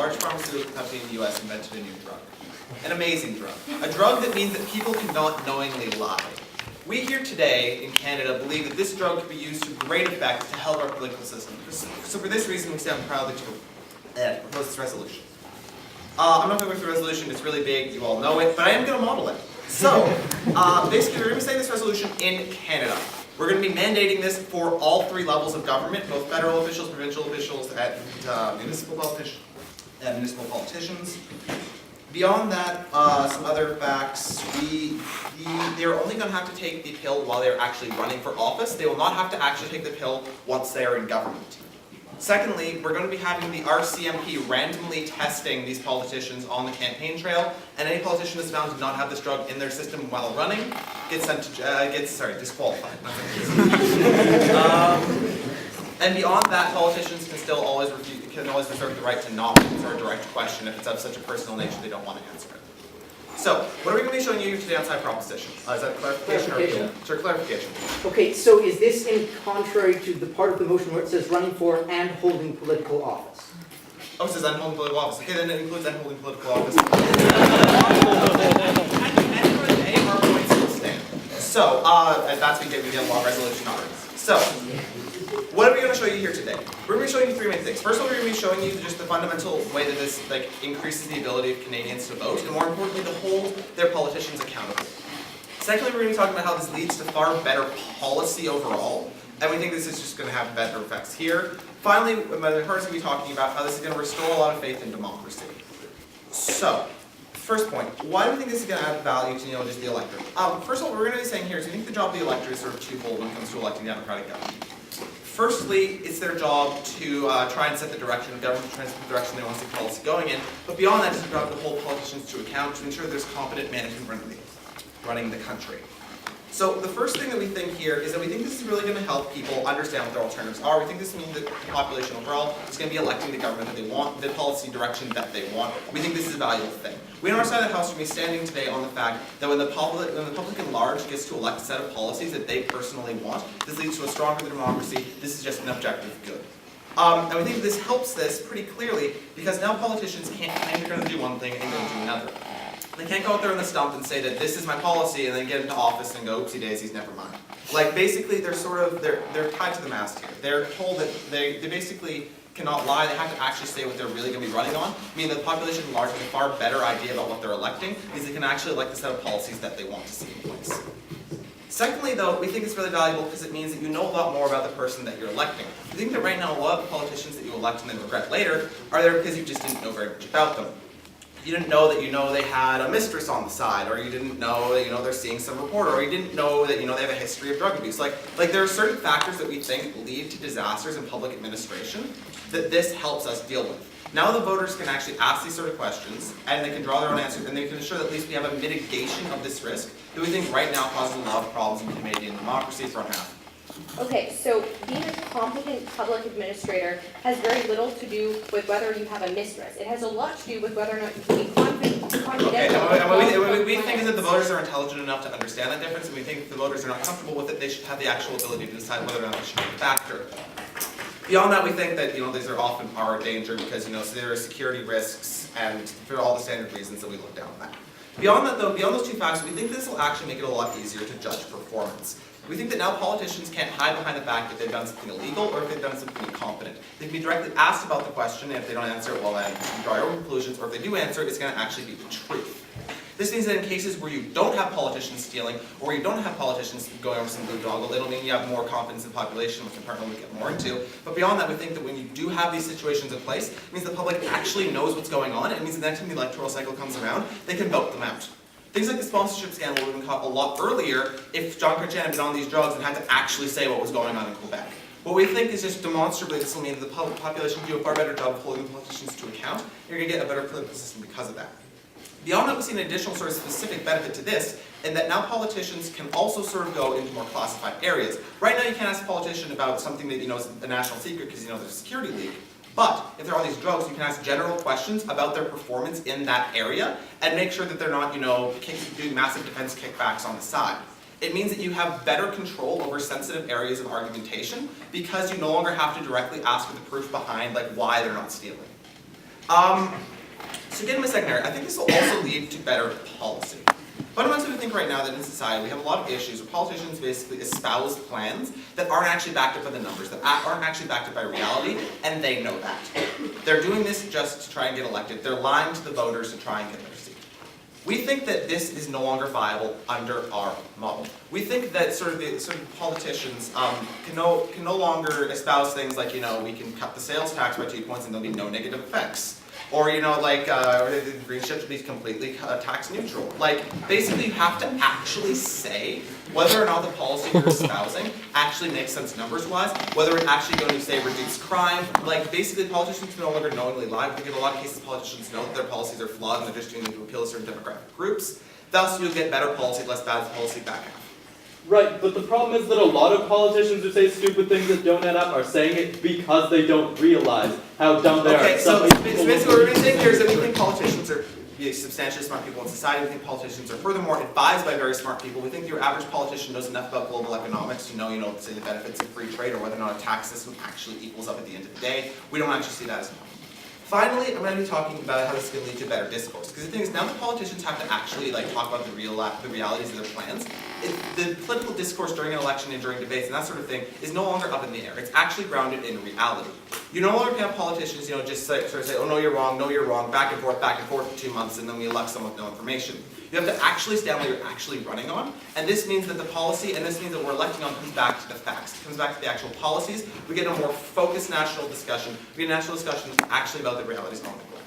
large pharmaceutical company in the US invented a new drug. An amazing drug. A drug that means that people cannot knowingly lie. We here today in Canada believe that this drug can be used to great effect to help our political system. So for this reason, we stand proudly to propose this resolution. I'm not going to go through the resolution, it's really big, you all know it, but I am going to model it. So, basically we're going to be saying this resolution in Canada. We're going to be mandating this for all three levels of government, both federal officials, provincial officials, and municipal politicians. Beyond that, some other facts, they're only going to have to take the pill while they're actually running for office. They will not have to actually take the pill once they are in government. Secondly, we're going to be having the RCMP randomly testing these politicians on the campaign trail, and any politician that's found to not have this drug in their system while running gets disqualified. And beyond that, politicians can still always reserve the right to not answer a direct question if it's of such a personal nature they don't want to answer it. So, what are we going to be showing you today on side propositions? Is that clarification? Sure, clarification. Okay, so is this in contrary to the part of the motion where it says running for and holding political office? Oh, it says and holding political office. Okay, then it includes and holding political office. And for the A, our points will stand. So, that's we get a law resolution already. So, what are we going to show you here today? We're going to be showing you three main things. First of all, we're going to be showing you just the fundamental way that this increases the ability of Canadians to vote, and more importantly, to hold their politicians accountable. Secondly, we're going to be talking about how this leads to far better policy overall, and we think this is just going to have better effects here. Finally, Mother Hurst will be talking about how this is going to restore a lot of faith in democracy. So, first point, why do we think this is going to add value to just the electorate? First of all, what we're going to be saying here is we think the job of the electorate is sort of twofold when it comes to electing democratic government. Firstly, it's their job to try and set the direction of government, try and set the direction they want to see policy going in. But beyond that, it's their job to hold politicians to account to ensure there's competent management running the country. So the first thing that we think here is that we think this is really going to help people understand what their alternatives are. We think this means that the population overall is going to be electing the government that they want, the policy direction that they want. We think this is a valuable thing. We on our side of the house are standing today on the fact that when the public at large gets to elect a set of policies that they personally want, this leads to a stronger democracy. This is just an objective good. And we think this helps this pretty clearly because now politicians can't claim they're going to do one thing and they're going to do another. They can't go out there on the stump and say that this is my policy and then get into office and go, oopsie daisies, never mind. Like basically they're tied to the mast here. They're told that they basically cannot lie. They have to actually say what they're really going to be running on. Meaning the population at large has a far better idea about what they're electing because they can actually elect the set of policies that they want to see in place. Secondly, though, we think it's really valuable because it means that you know a lot more about the person that you're electing. We think that right now a lot of the politicians that you elect and then regret later are there because you just didn't know very much about them. You didn't know that they had a mistress on the side, or you didn't know that they're seeing some reporter, or you didn't know that they have a history of drug abuse. Like there are certain factors that we think lead to disasters in public administration that this helps us deal with. Now the voters can actually ask these sort of questions, and they can draw their own answers, and they can ensure that at least we have a mitigation of this risk that we think right now causes a lot of problems in Canadian democracy from happening. Okay, so being a competent public administrator has very little to do with whether you have a mistress. It has a lot to do with whether or not you can be confidential. Okay, and what we think is that the voters are intelligent enough to understand that difference, and we think if the voters are not comfortable with it, they should have the actual ability to decide whether or not it should be a factor. Beyond that, we think that these are often are a danger because so there are security risks and for all the standard reasons that we look down at. Beyond that, though, beyond those two facts, we think this will actually make it a lot easier to judge performance. We think that now politicians can't hide behind the fact that they've done something illegal or if they've done something incompetent. They can be directly asked about the question, and if they don't answer it, well then you can draw your own conclusions, or if they do answer it, it's going to actually be the truth. This means that in cases where you don't have politicians stealing, or you don't have politicians going over some boondoggle, it'll mean you have more confidence in the population, which we'll get more into. But beyond that, we think that when you do have these situations in place, it means the public actually knows what's going on. It means that next time the electoral cycle comes around, they can vote them out. Things like the sponsorship scandal would have been caught a lot earlier if John Chrétien had been on these drugs and had to actually say what was going on in Quebec. What we think is just demonstrably this will mean that the population will do a far better job of holding politicians to account. You're going to get a better political system because of that. Beyond that, we see an additional sort of specific benefit to this, in that now politicians can also sort of go into more classified areas. Right now you can't ask a politician about something that is a national secret because there's a security leak. But if there are all these drugs, you can ask general questions about their performance in that area and make sure that they're not, doing massive defense kickbacks on the side. It means that you have better control over sensitive areas of argumentation because you no longer have to directly ask for the proof behind why they're not stealing. So getting my second area, I think this will also lead to better policy. Fundamentally, we think right now that in society we have a lot of issues where politicians basically espouse plans that aren't actually backed up by the numbers, that aren't actually backed up by reality, and they know that. They're doing this just to try and get elected. They're lying to the voters to try and get their seat. We think that this is no longer viable under our model. We think that sort of politicians can no longer espouse things like, we can cut the sales tax by 2 points and there'll be no negative effects. Or, the green shift will be completely tax neutral. Basically you have to actually say whether or not the policy you're espousing actually makes sense numbers-wise, whether it's actually going to, say, reduce crime. Basically politicians can no longer knowingly lie. I think in a lot of cases politicians know that their policies are flawed and they're just doing them to appeal to certain demographic groups. Thus, you'll get better policy, less bad policy back half. Right, but the problem is that a lot of politicians who say stupid things that don't add up are saying it because they don't realize how dumb they are. Okay, so basically what we're going to say here is that we think politicians are substantially smart people in society. We think politicians are furthermore advised by very smart people. We think your average politician knows enough about global economics to know, say, the benefits of free trade or whether or not a tax system actually equals up at the end of the day. We don't actually see that as enough. Finally, I'm going to be talking about how this can lead to better discourse. Because the thing is, now that politicians have to actually talk about the realities of their plans, the political discourse during an election and during debates and that sort of thing is no longer up in the air. It's actually grounded in reality. You no longer have politicians, just sort of say, oh no, you're wrong, back and forth for 2 months, and then we elect someone with no information. You have to actually stand what you're actually running on, and this means that the policy, and this means that we're electing on, comes back to the facts. It comes back to the actual policies. We get a more focused national discussion. We get a national discussion that's actually about the realities on the ground.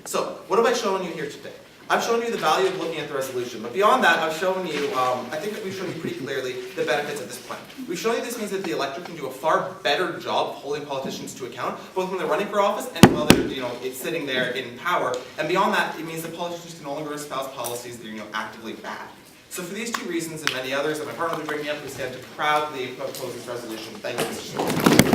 So, what have I shown you here today? I've shown you the value of looking at the resolution, but beyond that, I've shown you, I think that we've shown you pretty clearly the benefits of this plan. We've shown you this means that the electorate can do a far better job of holding politicians to account, both when they're running for office and while they're, it's sitting there in power. And beyond that, it means that politicians can no longer espouse policies that are, actively bad. So for these 2 reasons and many others, and my partner will bring me up, we stand to proudly oppose this resolution. Thank you, Mr. Chairman.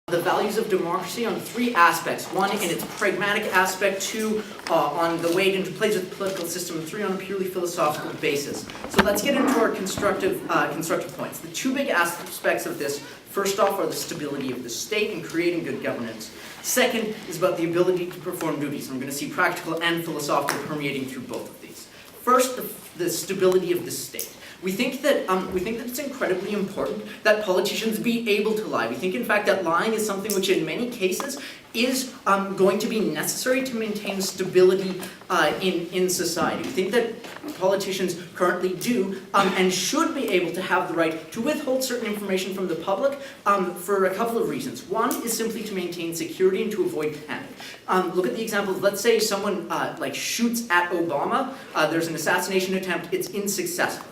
The values of democracy on 3 aspects. 1, in its pragmatic aspect. 2, on the way it interplays with the political system. And 3, on a purely philosophical basis. So let's get into our constructive points. The 2 big aspects of this, first off, are the stability of the state and creating good governance. Second is about the ability to perform duties. I'm going to see practical and philosophical permeating through both of these. First, the stability of the state. We think that it's incredibly important that politicians be able to lie. We think, in fact, that lying is something which, in many cases, is going to be necessary to maintain stability in society. We think that politicians currently do and should be able to have the right to withhold certain information from the public for a couple of reasons. 1 is simply to maintain security and to avoid panic. Look at the example of, let's say someone shoots at Obama, there's an assassination attempt, it's unsuccessful.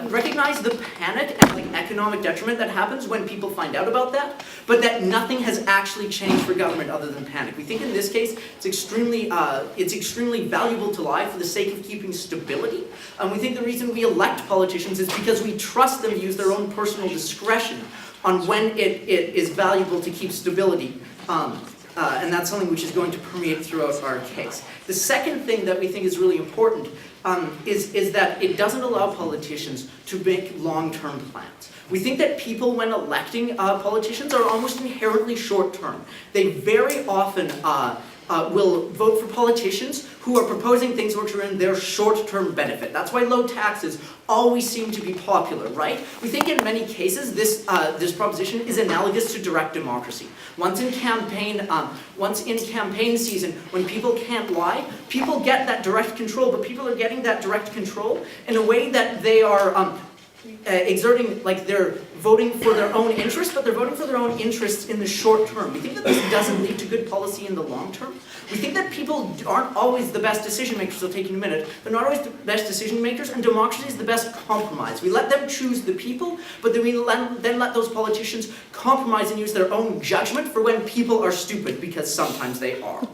Recognize the panic and economic detriment that happens when people find out about that, but that nothing has actually changed for government other than panic. We think in this case it's extremely valuable to lie for the sake of keeping stability. We think the reason we elect politicians is because we trust them to use their own personal discretion on when it is valuable to keep stability. And that's something which is going to permeate throughout our case. The second thing that we think is really important is that it doesn't allow politicians to make long-term plans. We think that people, when electing politicians, are almost inherently short-term. They very often will vote for politicians who are proposing things which are in their short-term benefit. That's why low taxes always seem to be popular, right? We think in many cases this proposition is analogous to direct democracy. Once in campaign season, when people can't lie, people get that direct control, but people are getting that direct control in a way that they are exerting, they're voting for their own interests, but they're voting for their own interests in the short term. We think that this doesn't lead to good policy in the long term. We think that people aren't always the best decision makers. It'll take you a minute. They're not always the best decision makers, and democracy is the best compromise. We let them choose the people, but then we then let those politicians compromise and use their own judgment for when people are stupid, because sometimes they are.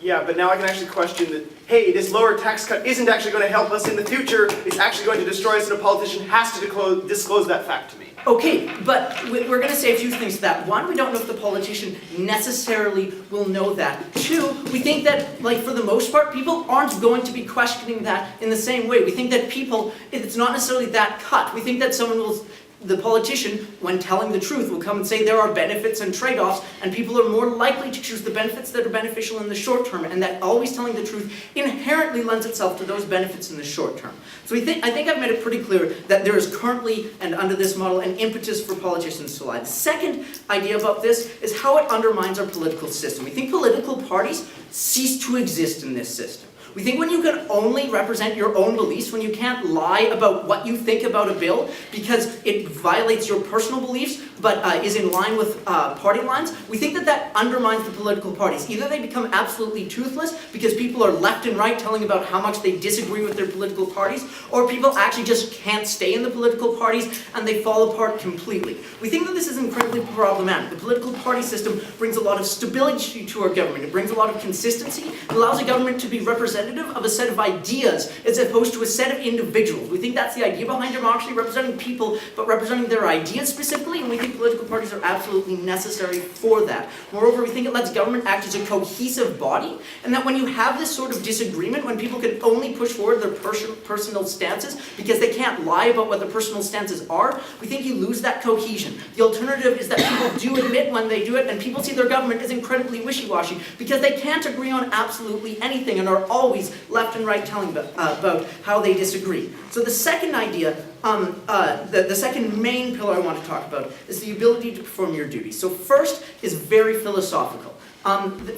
Yeah, but now I can actually question that, hey, this lower tax cut isn't actually going to help us in the future. It's actually going to destroy us, and a politician has to disclose that fact to me. Okay, but we're going to say a few things to that. One, we don't know if the politician necessarily will know that. Two, we think that, like, for the most part, people aren't going to be questioning that in the same way. We think that people, it's not necessarily that cut. We think that someone will, the politician, when telling the truth, will come and say there are benefits and trade-offs, and people are more likely to choose the benefits that are beneficial in the short term, and that always telling the truth inherently lends itself to those benefits in the short term. So I think I've made it pretty clear that there is currently, and under this model, an impetus for politicians to lie. The second idea about this is how it undermines our political system. We think political parties cease to exist in this system. We think when you can only represent your own beliefs, when you can't lie about what you think about a bill because it violates your personal beliefs but is in line with party lines, we think that that undermines the political parties. Either they become absolutely toothless because people are left and right telling about how much they disagree with their political parties, or people actually just can't stay in the political parties and they fall apart completely. We think that this is incredibly problematic. The political party system brings a lot of stability to our government. It brings a lot of consistency. It allows a government to be representative of a set of ideas as opposed to a set of individuals. We think that's the idea behind democracy, representing people, but representing their ideas specifically, and we think political parties are absolutely necessary for that. Moreover, we think it lets government act as a cohesive body, and that when you have this sort of disagreement, when people can only push forward their personal stances because they can't lie about what their personal stances are, we think you lose that cohesion. The alternative is that people do admit when they do it, and people see their government as incredibly wishy-washy because they can't agree on absolutely anything and are always left and right telling about how they disagree. So the second idea, the second main pillar I want to talk about is the ability to perform your duties. So first is very philosophical.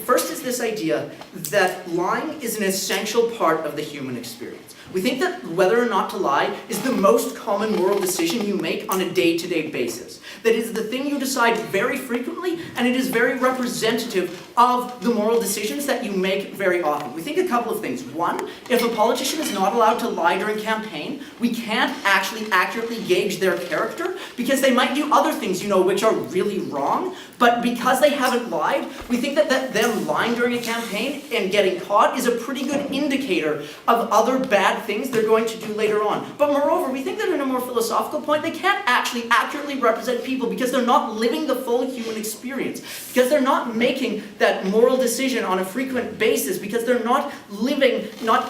First is this idea that lying is an essential part of the human experience. We think that whether or not to lie is the most common moral decision you make on a day-to-day basis. That is the thing you decide very frequently, and it is very representative of the moral decisions that you make very often. We think a couple of things. One, if a politician is not allowed to lie during campaign, we can't actually accurately gauge their character because they might do other things, which are really wrong, but because they haven't lied, we think that them lying during a campaign and getting caught is a pretty good indicator of other bad things they're going to do later on. But moreover, we think that in a more philosophical point, they can't actually accurately represent people because they're not living the full human experience, because they're not making that moral decision on a frequent basis, because they're not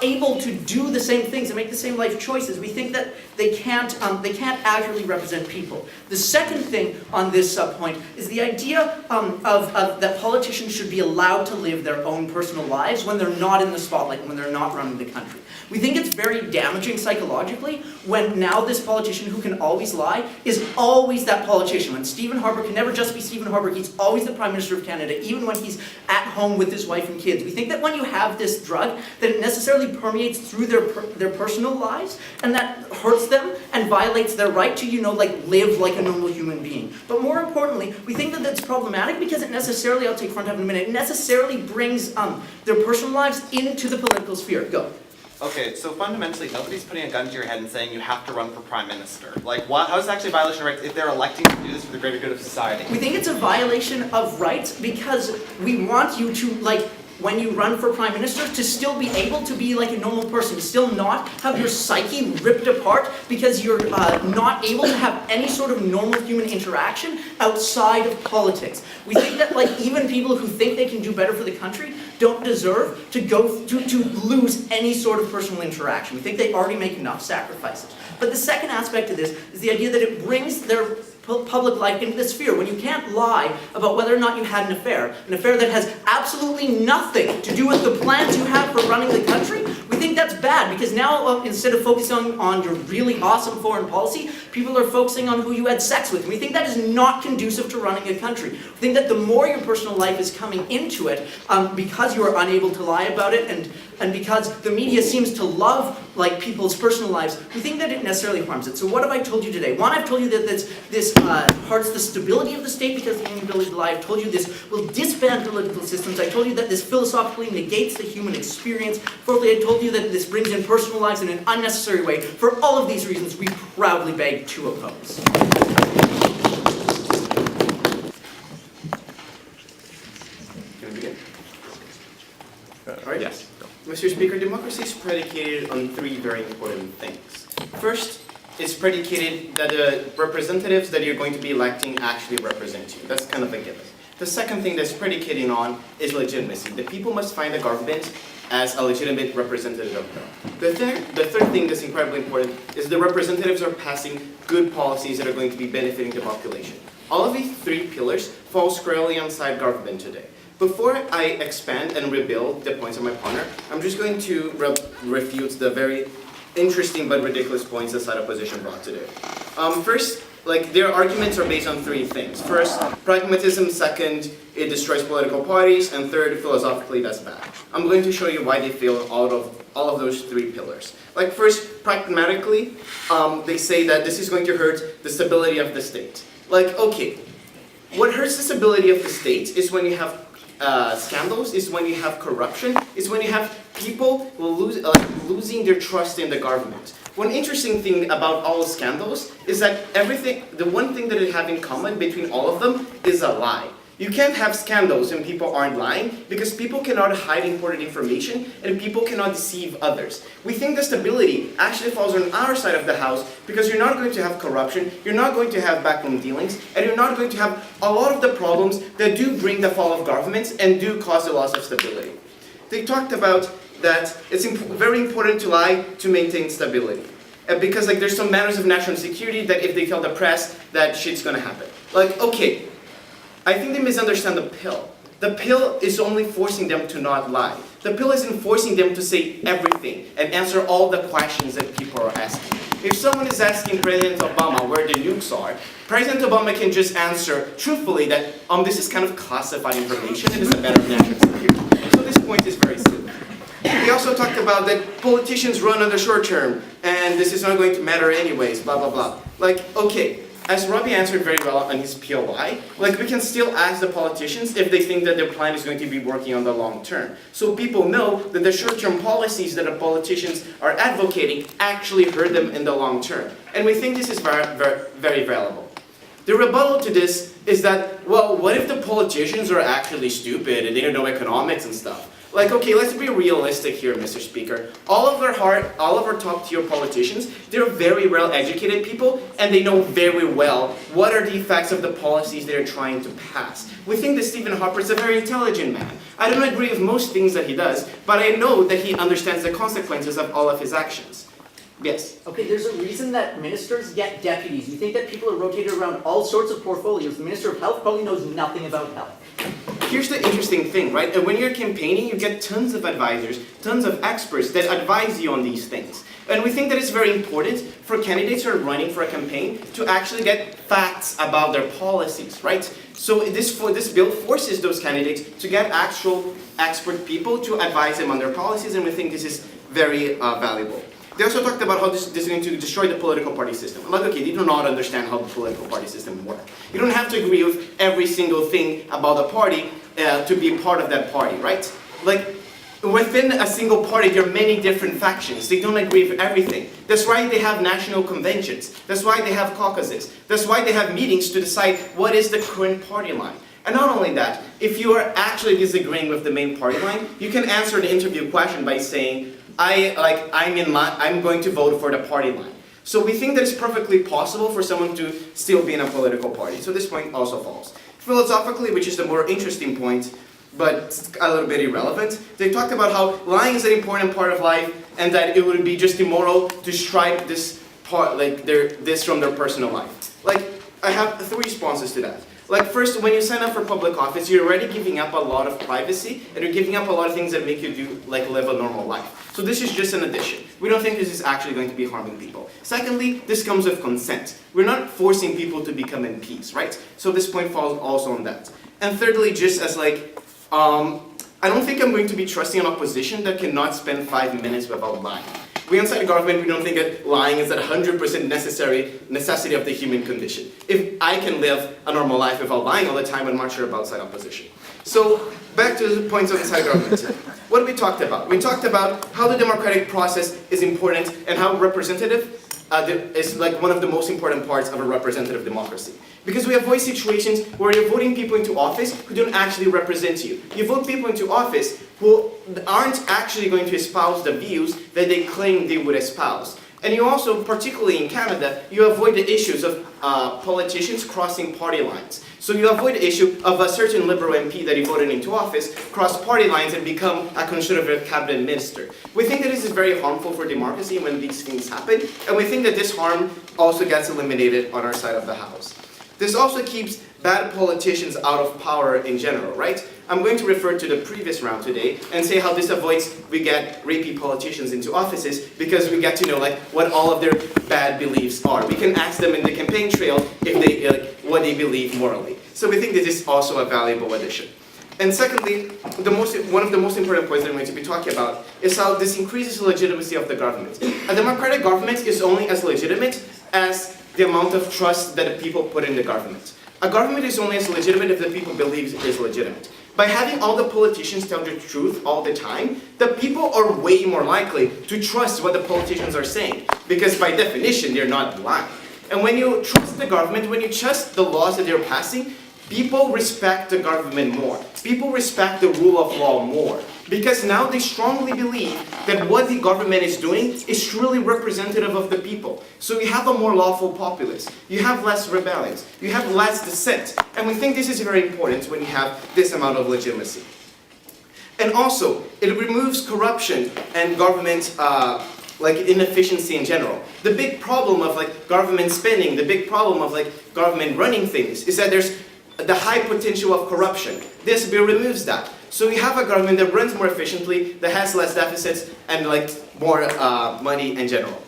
able to do the same things and make the same life choices. We think that they can't accurately represent people. The second thing on this subpoint is the idea that politicians should be allowed to live their own personal lives when they're not in the spotlight, when they're not running the country. We think it's very damaging psychologically when now this politician who can always lie is always that politician. When Stephen Harper can never just be Stephen Harper, he's always the Prime Minister of Canada, even when he's at home with his wife and kids. We think that when you have this drug, that it necessarily permeates through their personal lives, and that hurts them and violates their right to, live like a normal human being. But more importantly, we think that that's problematic because it necessarily, I'll take front half in a minute, it necessarily brings their personal lives into the political sphere. Go. Okay, so fundamentally, nobody's putting a gun to your head and saying you have to run for Prime Minister. How is it actually a violation of rights if they're electing to do this for the greater good of society? We think it's a violation of rights because we want you to, when you run for Prime Minister, to still be able to be like a normal person, to still not have your psyche ripped apart because you're not able to have any sort of normal human interaction outside of politics. We think that even people who think they can do better for the country don't deserve to to lose any sort of personal interaction. We think they already make enough sacrifices. But the second aspect of this is the idea that it brings their public life into the sphere. When you can't lie about whether or not you had an affair that has absolutely nothing to do with the plans you have for running the country, we think that's bad because now instead of focusing on your really awesome foreign policy, people are focusing on who you had sex with. And we think that is not conducive to running a country. We think that the more your personal life is coming into it, because you are unable to lie about it and because the media seems to love people's personal lives, we think that it necessarily harms it. So what have I told you today? One, I've told you that this hurts the stability of the state because of the inability to lie. I've told you this will disband political systems. I told you that this philosophically negates the human experience. Fourthly, I told you that this brings in personal lives in an unnecessary way. For all of these reasons, we proudly beg to oppose. Can we begin? All right? Yes. Mr. Speaker, democracy is predicated on three very important things. First, it's predicated that the representatives that you're going to be electing actually represent you. That's kind of a given. The second thing that's predicating on is legitimacy. The people must find the government as a legitimate representative of them. The third thing that's incredibly important is the representatives are passing good policies that are going to be benefiting the population. All of these three pillars fall squarely inside government today. Before I expand and rebuild the points of my partner, I'm just going to refute the very interesting but ridiculous points the side opposition brought today. First, their arguments are based on three things. First, pragmatism. Second, it destroys political parties. And third, philosophically, that's bad. I'm going to show you why they fail out of all of those three pillars. First, pragmatically, they say that this is going to hurt the stability of the state. Okay, what hurts the stability of the state is when you have scandals, is when you have corruption, is when you have people losing their trust in the government. One interesting thing about all scandals is that the one thing that they have in common between all of them is a lie. You can't have scandals and people aren't lying because people cannot hide important information and people cannot deceive others. We think the stability actually falls on our side of the house because you're not going to have corruption, you're not going to have backroom dealings, and you're not going to have a lot of the problems that do bring the fall of governments and do cause the loss of stability. They talked about that it's very important to lie to maintain stability. Because there's some matters of national security that if they tell the press, that shit's gonna happen. Okay, I think they misunderstand the pill. The pill is only forcing them to not lie. The pill isn't forcing them to say everything and answer all the questions that people are asking. If someone is asking President Obama where the nukes are, President Obama can just answer truthfully that this is kind of classified information and it's a matter of national security. So this point is very simple. They also talked about that politicians run on the short term and this is not going to matter anyways, blah, blah, blah. Okay, as Robbie answered very well on his POI, we can still ask the politicians if they think that their plan is going to be working on the long term. So people know that the short-term policies that the politicians are advocating actually hurt them in the long term. And we think this is very, very, very valuable. The rebuttal to this is that, well, what if the politicians are actually stupid and they don't know economics and stuff? Okay, let's be realistic here, Mr. Speaker. All of our top-tier politicians, they're very well-educated people, and they know very well what are the effects of the policies they're trying to pass. We think that Stephen Harper is a very intelligent man. I don't agree with most things that he does, but I know that he understands the consequences of all of his actions. Yes? Okay, there's a reason that ministers get deputies. You think that people are rotated around all sorts of portfolios. The Minister of Health probably knows nothing about health. Here's the interesting thing, right? When you're campaigning, you get tons of advisors, tons of experts that advise you on these things. And we think that it's very important for candidates who are running for a campaign to actually get facts about their policies, right? So this bill forces those candidates to get actual expert people to advise them on their policies, and we think this is very valuable. They also talked about how this is going to destroy the political party system. Okay, they do not understand how the political party system works. You don't have to agree with every single thing about the party to be part of that party, right? Within a single party, there are many different factions. They don't agree with everything. That's why they have national conventions. That's why they have caucuses. That's why they have meetings to decide what is the current party line. And not only that, if you are actually disagreeing with the main party line, you can answer the interview question by saying, I'm going to vote for the party line. So we think that it's perfectly possible for someone to still be in a political party. So this point also falls. Philosophically, which is the more interesting point, but a little bit irrelevant, they talked about how lying is an important part of life and that it would be just immoral to stripe this part, this from their personal life. I have three responses to that. First, when you sign up for public office, you're already giving up a lot of privacy, and you're giving up a lot of things that make you live a normal life. So this is just an addition. We don't think this is actually going to be harming people. Secondly, this comes with consent. We're not forcing people to become MPs, right? So this point falls also on that. And thirdly, just as I don't think I'm going to be trusting an opposition that cannot spend 5 minutes without lying. We inside the government, we don't think that lying is that 100% necessity of the human condition. If I can live a normal life without lying all the time, I'm not sure about side opposition. So back to the points of the side government. What we talked about? We talked about how the democratic process is important and how representative is one of the most important parts of a representative democracy. Because we avoid situations where you're voting people into office who don't actually represent you. You vote people into office who aren't actually going to espouse the views that they claim they would espouse. And you also, particularly in Canada, you avoid the issues of politicians crossing party lines. So you avoid the issue of a certain Liberal MP that you voted into office cross party lines and become a Conservative cabinet minister. We think that this is very harmful for democracy when these things happen, and we think that this harm also gets eliminated on our side of the House. This also keeps bad politicians out of power in general, right? I'm going to refer to the previous round today and say how this avoids we get rapey politicians into offices because we get to know what all of their bad beliefs are. We can ask them in the campaign trail if they what they believe morally. So we think this is also a valuable addition. And secondly, one of the most important points that I'm going to be talking about is how this increases the legitimacy of the government. A democratic government is only as legitimate as the amount of trust that the people put in the government. A government is only as legitimate if the people believe it is legitimate. By having all the politicians tell the truth all the time, the people are way more likely to trust what the politicians are saying, because by definition, they're not lying. And when you trust the government, when you trust the laws that they're passing, people respect the government more. People respect the rule of law more. Because now they strongly believe that what the government is doing is truly representative of the people. So you have a more lawful populace. You have less rebellions. You have less dissent. And we think this is very important when you have this amount of legitimacy. And also, it removes corruption and government inefficiency in general. The big problem of government spending, the big problem of government running things is that there's the high potential of corruption. This bill removes that. So we have a government that runs more efficiently, that has less deficits, and more money in general.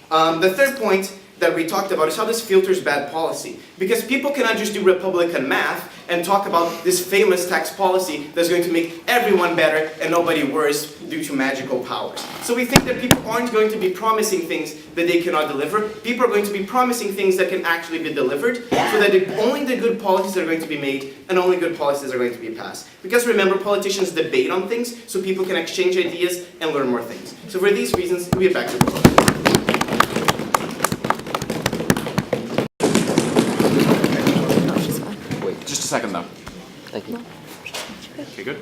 The third point that we talked about is how this filters bad policy. Because people cannot just do Republican math and talk about this famous tax policy that's going to make everyone better and nobody worse due to magical powers. So we think that people aren't going to be promising things that they cannot deliver. People are going to be promising things that can actually be delivered, so that only the good policies are going to be made and only good policies are going to be passed. Because remember, politicians debate on things so people can exchange ideas and learn more things. So for these reasons, we get back to the book. Just a second, though. Thank you. Okay, good?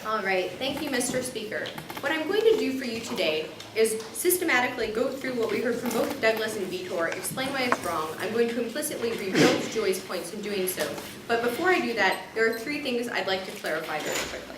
All right, thank you, Mr. Speaker. What I'm going to do for you today is systematically go through what we heard from both Douglas and Vitor, explain why it's wrong. I'm going to implicitly rebuild Joy's points in doing so. But before I do that, there are three things I'd like to clarify very quickly.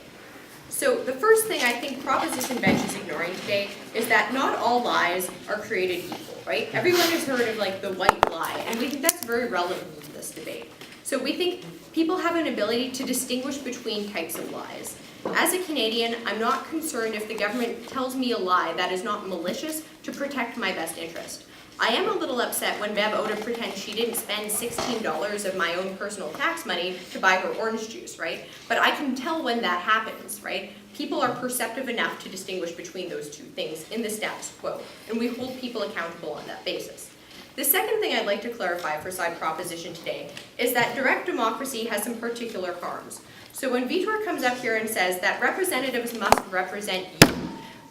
So the first thing I think Proposition Bench is ignoring today is that not all lies are created equal, right? Everyone has heard of the white lie, and we think that's very relevant to this debate. So we think people have an ability to distinguish between types of lies. As a Canadian, I'm not concerned if the government tells me a lie that is not malicious to protect my best interest. I am a little upset when Bev Oda pretends she didn't spend $16 of my own personal tax money to buy her orange juice, right? But I can tell when that happens, right? People are perceptive enough to distinguish between those two things in the status quo, and we hold people accountable on that basis. The second thing I'd like to clarify for side proposition today is that direct democracy has some particular harms. So when Vitor comes up here and says that representatives must represent you,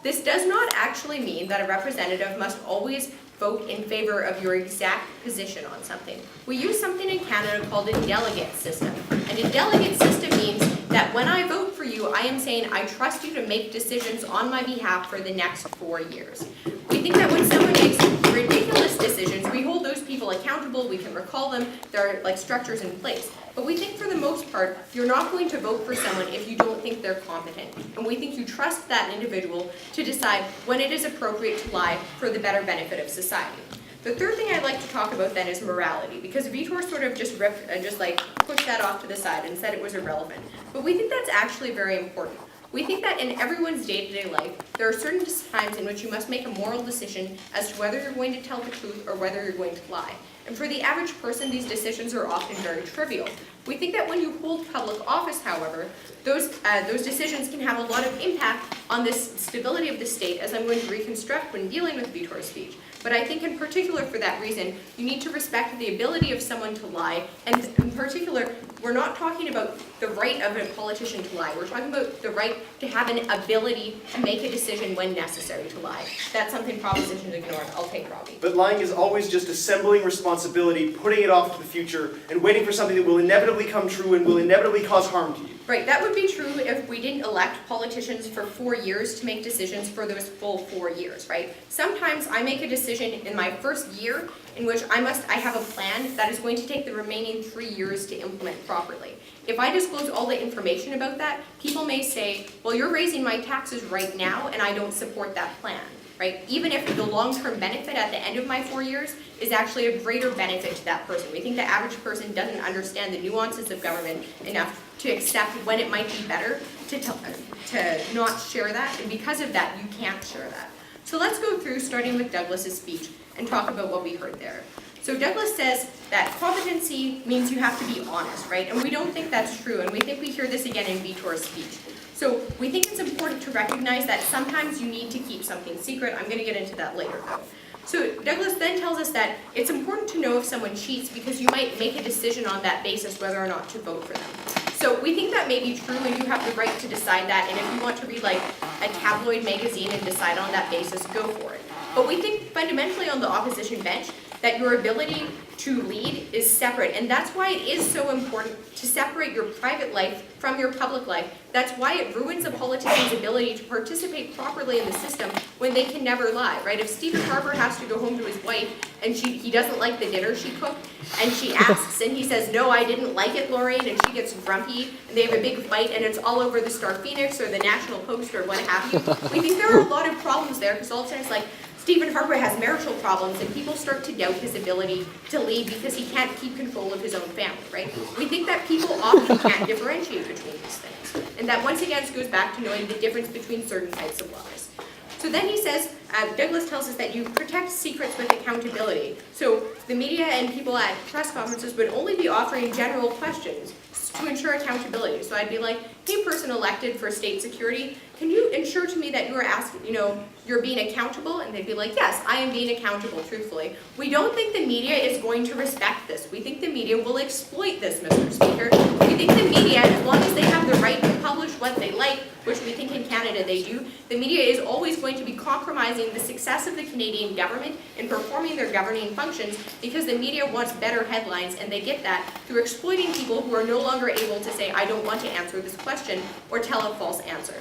this does not actually mean that a representative must always vote in favor of your exact position on something. We use something in Canada called a delegate system. And a delegate system means that when I vote for you, I am saying I trust you to make decisions on my behalf for the next 4 years. We think that when someone makes ridiculous decisions, we hold those people accountable, we can recall them, there are structures in place. But we think for the most part, you're not going to vote for someone if you don't think they're competent. And we think you trust that individual to decide when it is appropriate to lie for the better benefit of society. The third thing I'd like to talk about then is morality, because Vitor sort of just pushed that off to the side and said it was irrelevant. But we think that's actually very important. We think that in everyone's day-to-day life, there are certain times in which you must make a moral decision as to whether you're going to tell the truth or whether you're going to lie. And for the average person, these decisions are often very trivial. We think that when you hold public office, however, those decisions can have a lot of impact on the stability of the state, as I'm going to reconstruct when dealing with Vitor's speech. But I think in particular for that reason, you need to respect the ability of someone to lie. And in particular, we're not talking about the right of a politician to lie. We're talking about the right to have an ability to make a decision when necessary to lie. That's something propositions ignore. I'll take Robbie. But lying is always just assembling responsibility, putting it off to the future, and waiting for something that will inevitably come true and will inevitably cause harm to you. Right, that would be true if we didn't elect politicians for 4 years to make decisions for those full 4 years, right? Sometimes I make a decision in my first year in which I have a plan that is going to take the remaining 3 years to implement properly. If I disclose all the information about that, people may say, well, you're raising my taxes right now and I don't support that plan, right? Even if the long-term benefit at the end of my 4 years is actually a greater benefit to that person. We think the average person doesn't understand the nuances of government enough to accept when it might be better to not share that, and because of that, you can't share that. So let's go through, starting with Douglas's speech, and talk about what we heard there. So Douglas says that competency means you have to be honest, right? And we don't think that's true, and we think we hear this again in Vitor's speech. So we think it's important to recognize that sometimes you need to keep something secret. I'm going to get into that later, though. So Douglas then tells us that it's important to know if someone cheats because you might make a decision on that basis whether or not to vote for them. So we think that may be true, and you have the right to decide that, and if you want to read like a tabloid magazine and decide on that basis, go for it. But we think fundamentally on the opposition bench that your ability to lead is separate, and that's why it is so important to separate your private life from your public life. That's why it ruins a politician's ability to participate properly in the system when they can never lie, right? If Stephen Harper has to go home to his wife and he doesn't like the dinner she cooked, and she asks and he says, no, I didn't like it, Lorraine, and she gets grumpy, and they have a big fight, and it's all over the Star Phoenix or the National Post or what have you, we think there are a lot of problems there, because all of a sudden it's like, Stephen Harper has marital problems, and people start to doubt his ability to lead because he can't keep control of his own family, right? We think that people often can't differentiate between these things. And that once again goes back to knowing the difference between certain types of lies. So then he says, Douglas tells us that you protect secrets with accountability. So the media and people at press conferences would only be offering general questions to ensure accountability. So I'd be like, hey, person elected for state security, can you ensure to me that you are asking, you're being accountable? And they'd be like, yes, I am being accountable, truthfully. We don't think the media is going to respect this. We think the media will exploit this, Mr. Speaker. We think the media, as long as they have the right to publish what they like, which we think in Canada they do, the media is always going to be compromising the success of the Canadian government in performing their governing functions, because the media wants better headlines, and they get that through exploiting people who are no longer able to say, I don't want to answer this question, or tell a false answer.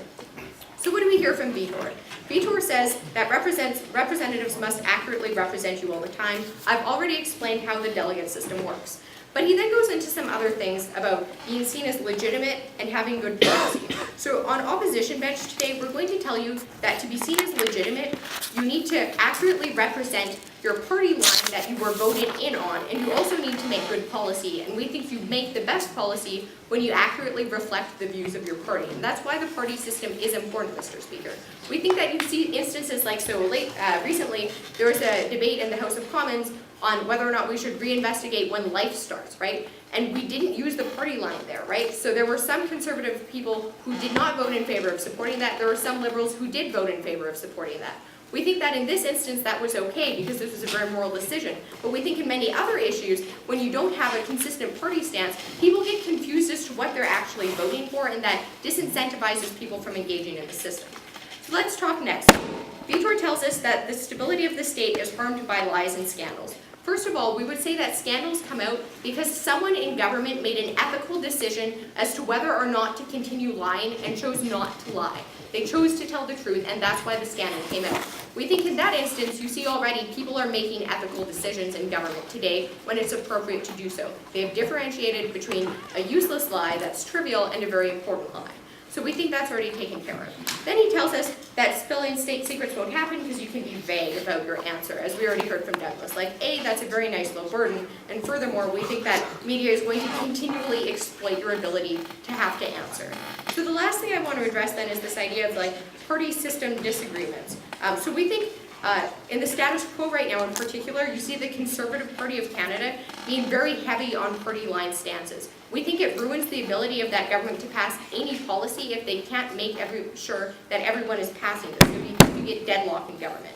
So what do we hear from Vitor? Vitor says that representatives must accurately represent you all the time. I've already explained how the delegate system works. But he then goes into some other things about being seen as legitimate and having good policy. So on opposition bench today, we're going to tell you that to be seen as legitimate, you need to accurately represent your party line that you were voted in on, and you also need to make good policy. And we think you make the best policy when you accurately reflect the views of your party. And that's why the party system is important, Mr. Speaker. We think that you see instances like recently, there was a debate in the House of Commons on whether or not we should reinvestigate when life starts, right? And we didn't use the party line there, right? So there were some conservative people who did not vote in favor of supporting that. There were some liberals who did vote in favor of supporting that. We think that in this instance that was okay because this was a very moral decision. But we think in many other issues, when you don't have a consistent party stance, people get confused as to what they're actually voting for, and that disincentivizes people from engaging in the system. So let's talk next. Vitor tells us that the stability of the state is harmed by lies and scandals. First of all, we would say that scandals come out because someone in government made an ethical decision as to whether or not to continue lying and chose not to lie. They chose to tell the truth, and that's why the scandal came out. We think in that instance, you see already people are making ethical decisions in government today when it's appropriate to do so. They have differentiated between a useless lie that's trivial and a very important lie. So we think that's already taken care of. Then he tells us that spilling state secrets won't happen because you can be vague about your answer, as we already heard from Douglas. Like, A, that's a very nice low burden, and furthermore, we think that media is going to continually exploit your ability to have to answer. So the last thing I want to address then is this idea of like party system disagreements. So we think in the status quo right now in particular, you see the Conservative Party of Canada being very heavy on party line stances. We think it ruins the ability of that government to pass any policy if they can't make sure that everyone is passing this. So you get deadlock in government.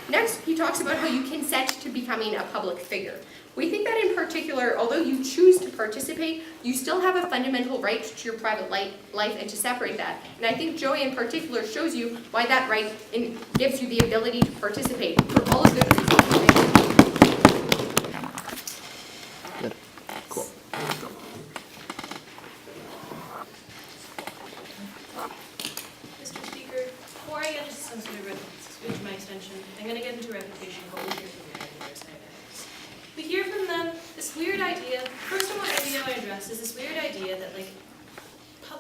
Next, he talks about how you consent to becoming a public figure. We think that in particular, although you choose to participate, you still have a fundamental right to your private life and to separate that. And I think Joey in particular shows you why that right gives you the ability to participate for all of those reasons. Good. Cool. extension. I'm going to get into reputation of what we hear from the other side. We hear from them this weird idea. First idea I address is this weird idea that like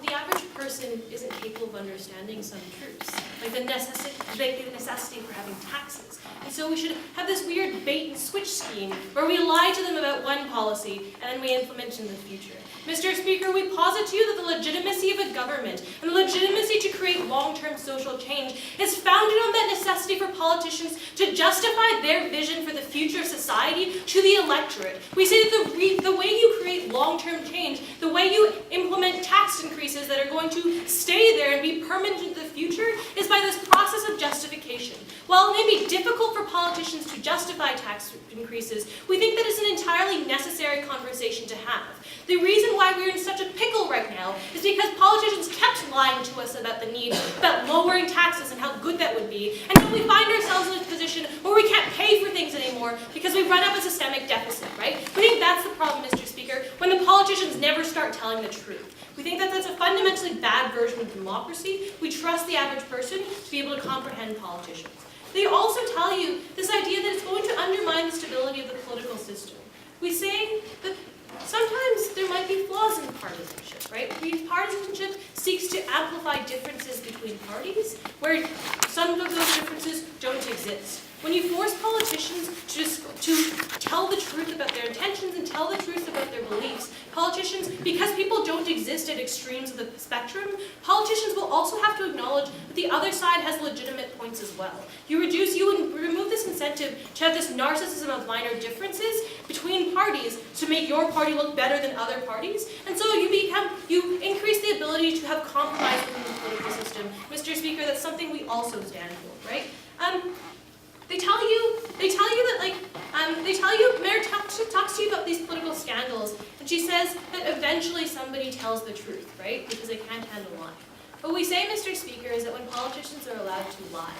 the average person isn't capable of understanding some truths, like the necessity for having taxes. And so we should have this weird bait and switch scheme where we lie to them about one policy and then we implement it in the future. Mr. Speaker, we posit to you that the legitimacy of a government and the legitimacy to create long-term social change is founded on that necessity for politicians to justify their vision for the future of society to the electorate. We say that the way you create long-term change, the way you implement tax increases that are going to stay there and be permanent into the future is by this process of justification. While it may be difficult for politicians to justify tax increases, we think that it's an entirely necessary conversation to have. The reason why we're in such a pickle right now is because politicians kept lying to us about the need, about lowering taxes and how good that would be, and now we find ourselves in a position where we can't pay for things anymore because we've run up a systemic deficit, right? We think that's the problem, Mr. Speaker, when the politicians never start telling the truth. We think that that's a fundamentally bad version of democracy. We trust the average person to be able to comprehend politicians. They also tell you this idea that it's going to undermine the stability of the political system. We say that sometimes there might be flaws in partisanship, right? Partisanship seeks to amplify differences between parties, where some of those differences don't exist. When you force politicians to tell the truth about their intentions and tell the truth about their beliefs, politicians, because people don't exist at extremes of the spectrum, politicians will also have to acknowledge that the other side has legitimate points as well. You remove this incentive to have this narcissism of minor differences between parties to make your party look better than other parties, and so you increase the ability to have compromise within the political system. Mr. Speaker, that's something we also stand for, right? They tell you Meritt talks to you about these political scandals, and she says that eventually somebody tells the truth, right? Because they can't handle lying. What we say, Mr. Speaker, is that when politicians are allowed to lie,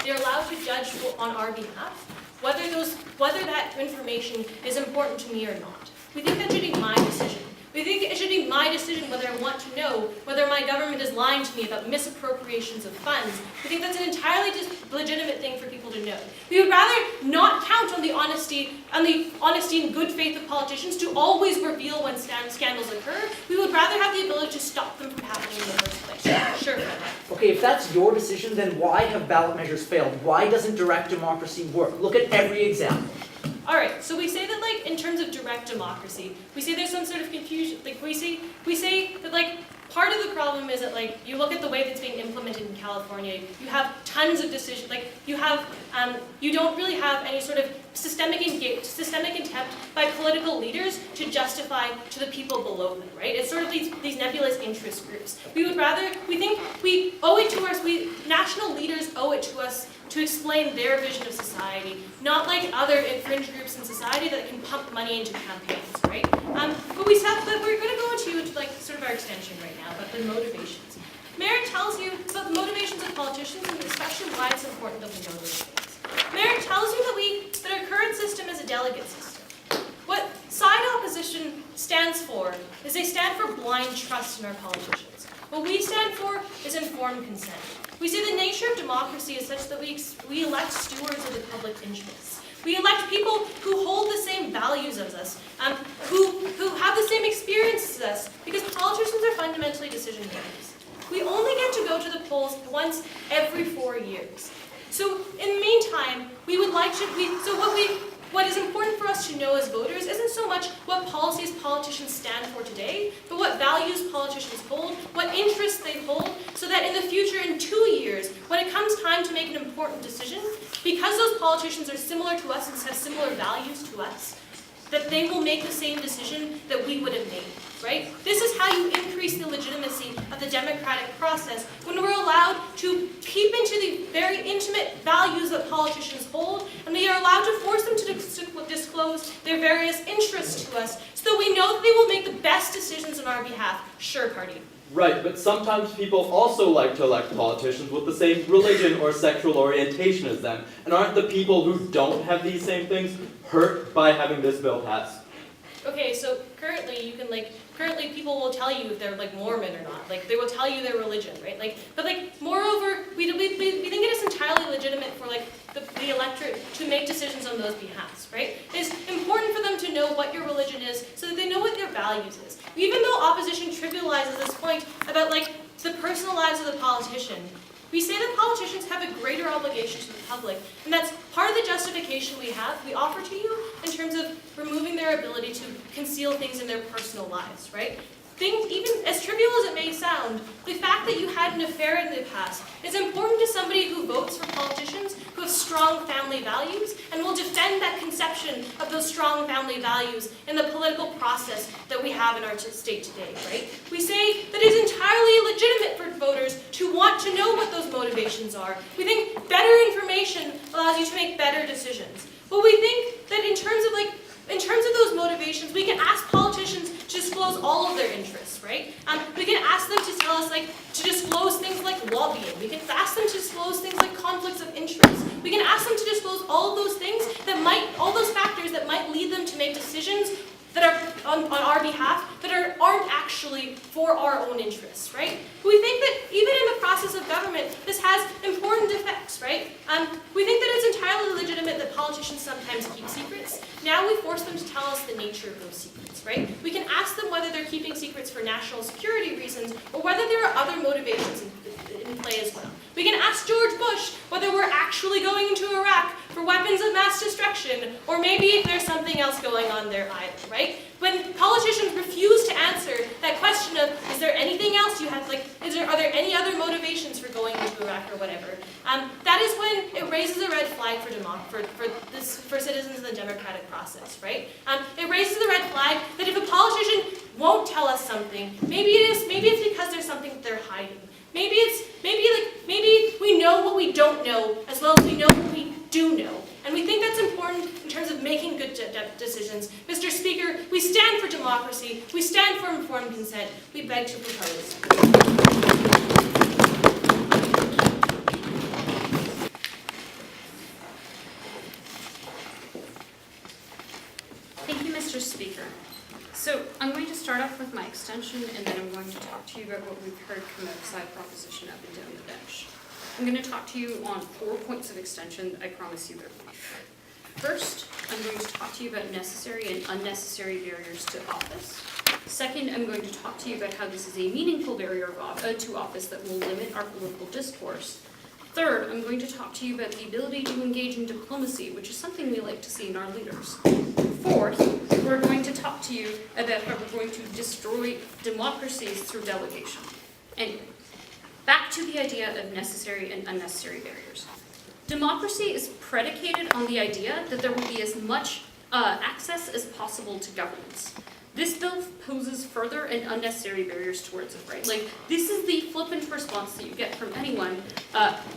they're allowed to judge on our behalf whether that information is important to me or not. We think that should be my decision. We think it should be my decision whether I want to know whether my government is lying to me about misappropriations of funds. We think that's an entirely legitimate thing for people to know. We would rather not count on the honesty and good faith of politicians to always reveal when scandals occur. We would rather have the ability to stop them from happening in the first place. Sure. Okay, if that's your decision, then why have ballot measures failed? Why doesn't direct democracy work? Look at every example. All right, so we say that, like, in terms of direct democracy, we say there's some sort of confusion. Like, we say that, like, part of the problem is that, like, you look at the way that's being implemented in California, you have tons of decisions, like, you don't really have any sort of systemic attempt by political leaders to justify to the people below them, right? It's sort of these nebulous interest groups. We think we owe it to us, national leaders owe it to us to explain their vision of society, not like other fringe groups in society that can pump money into campaigns, right? But we're going to go into like sort of our extension right now about the motivations. Meritt tells you about the motivations of politicians and especially why it's important that we know those things. Meritt tells you that our current system is a delegate system. What side opposition stands for is they stand for blind trust in our politicians. What we stand for is informed consent. We say the nature of democracy is such that we elect stewards of the public interest. We elect people who hold the same values as us, who have the same experiences as us, because politicians are fundamentally decision makers. We only get to go to the polls once every 4 years. So in the meantime, what is important for us to know as voters isn't so much what policies politicians stand for today, but what values politicians hold, what interests they hold, so that in the future, in 2 years, when it comes time to make an important decision, because those politicians are similar to us and have similar values to us, that they will make the same decision that we would have made, right? This is how you increase the legitimacy of the democratic process when we're allowed to peep into the very intimate values that politicians hold, and we are allowed to force them to disclose their various interests to us so that we know that they will make the best decisions on our behalf. Sure, Pardeep. Right, but sometimes people also like to elect politicians with the same religion or sexual orientation as them. And aren't the people who don't have these same things hurt by having this bill passed? Okay, so currently currently people will tell you if they're like Mormon or not. Like they will tell you their religion, right? Like, but like moreover, we think it is entirely legitimate for like the electorate to make decisions on those behalves, right? It's important for them to know what your religion is so that they know what their values is. Even though opposition trivializes this point about like the personal lives of the politician, we say that politicians have a greater obligation to the public, and that's part of the justification we offer to you in terms of removing their ability to conceal things in their personal lives, right? Things, even as trivial as it may sound, the fact that you had an affair in the past is important to somebody who votes for politicians who have strong family values and will defend that conception of those strong family values in the political process that we have in our state today, right? We say that it's entirely legitimate for voters to want to know what those motivations are. We think better information allows you to make better decisions. But we think that in terms of those motivations, we can ask politicians to disclose all of their interests, right? We can ask them to tell us, to disclose things like lobbying. We can ask them to disclose things like conflicts of interest. We can ask them to disclose all of those things all those factors that might lead them to make decisions that are on our behalf that aren't actually for our own interests, right? We think that even in the process of government, this has important effects, right? We think that it's entirely legitimate that politicians sometimes keep secrets. Now we force them to tell us the nature of those secrets, right? We can ask them whether they're keeping secrets for national security reasons or whether there are other motivations in play as well. We can ask George Bush whether we're actually going into Iraq for weapons of mass destruction, or maybe if there's something else going on there either, right? When politicians refuse to answer that question of, is there anything else you have, are there any other motivations for going into Iraq or whatever, that is when it raises a red flag for citizens in the democratic process, right? It raises the red flag that if a politician won't tell us something, maybe it's because there's something that they're hiding. Maybe we know what we don't know as well as we know what we do know. And we think that's important in terms of making good decisions. Mr. Speaker, we stand for democracy. We stand for informed consent. We beg to propose. Thank you, Mr. Speaker. So I'm going to start off with my extension, and then I'm going to talk to you about what we've heard come outside proposition up and down the bench. I'm going to talk to you on 4 points of extension. I promise you they're brief. First, I'm going to talk to you about necessary and unnecessary barriers to office. Second, I'm going to talk to you about how this is a meaningful barrier to office that will limit our political discourse. Third, I'm going to talk to you about the ability to engage in diplomacy, which is something we like to see in our leaders. Fourth, we're going to talk to you about how we're going to destroy democracies through delegation. Anyway, back to the idea of necessary and unnecessary barriers. Democracy is predicated on the idea that there will be as much access as possible to governance. This bill poses further and unnecessary barriers towards it, right? This is the flippant response that you get from anyone